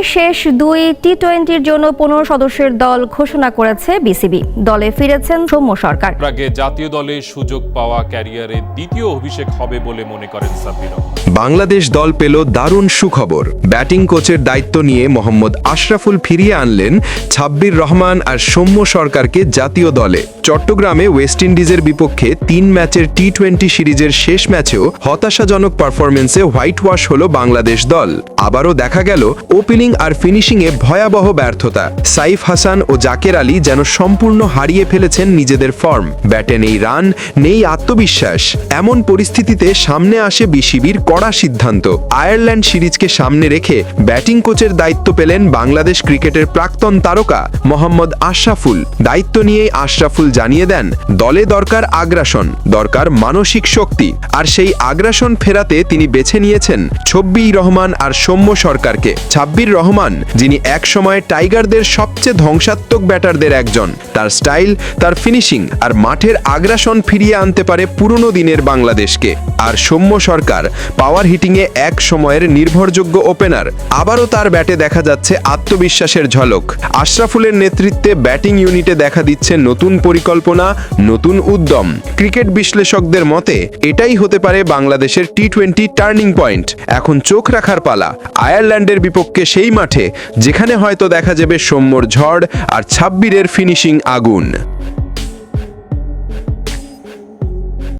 শেষ দুই টি-20-র জন্য 15 সদস্যের দল ঘোষণা করেছে বিসিবি। দলে ফিরেছেন সৌম্য সরকার। আগে জাতীয় দলে সুযোগ পাওয়া ক্যারিয়ারে দ্বিতীয় অভিষেক হবে বলে মনে করেন সাব্বির রহমান। বাংলাদেশ দল পেল দারুণ সুখবর। ব্যাটিং কোচের দায়িত্ব নিয়ে মোহাম্মদ আশরাফুল ফিরিয়ে আনলেন সাব্বির রহমান আর সৌম্য সরকারকে জাতীয় দলে। চট্টগ্রামে ওয়েস্ট ইন্ডিজের বিপক্ষে 3 ম্যাচের টি-20 সিরিজের শেষ ম্যাচেও হতাশাজনক পারফরমেন্সে হোয়াইট ওয়াশ হলো বাংলাদেশ দল। আবারও দেখা গেল ওপেনিং আর ফিনিশিংয়ে ভয়াবহ ব্যর্থতা। সাইফ হাসান ও জাকের আলী যেন সম্পূর্ণ হারিয়ে ফেলেছেন নিজেদের ফর্ম। ব্যাটে নেই রান, নেই আত্মবিশ্বাস। এমন পরিস্থিতিতে সামনে আসে বিসিবির কড়া সিদ্ধান্ত। আয়ারল্যান্ড সিরিজকে সামনে রেখে ব্যাটিং কোচের দায়িত্ব পেলেন বাংলাদেশ ক্রিকেটের প্রাক্তন তারকা মোহাম্মদ আশরাফুল। দায়িত্ব নিয়েই আশরাফুল জানিয়ে দেন, দলে দরকার আগ্রাসন, দরকার মানসিক শক্তি। আর সেই আগ্রাসন ফেরাতে তিনি বেছে নিয়েছেন সাব্বির রহমান আর সৌম্য সরকারকে। সাব্বির রহমান, যিনি একসময় টাইগারদের সবচেয়ে ধ্বংসাত্মক ব্যাটারদের একজন। তার স্টাইল, তার ফিনিশিং আর মাঠের আগ্রাসন ফিরিয়ে আনতে পারে পুরনো দিনের বাংলাদেশকে। আর সৌম্য সরকার পাওয়ার হিটিংয়ে এক সময়ের নির্ভরযোগ্য ওপেনার। আবারও তার ব্যাটে দেখা যাচ্ছে আত্মবিশ্বাসের ঝলক। আশরাফুলের নেতৃত্বে ব্যাটিং ইউনিটে দেখা দিচ্ছে নতুন পরিকল্পনা, নতুন উদ্যম। ক্রিকেট বিশ্লেষকদের মতে এটাই হতে পারে বাংলাদেশের টি-20 টার্নিং পয়েন্ট। এখন চোখ রাখার পালা আয়ারল্যান্ডের বিপক্ষে সেই মাঠে, যেখানে হয়তো দেখা যাবে সৌম্যর ঝড় আর সাব্বিরের ফিনিশিং আগুন।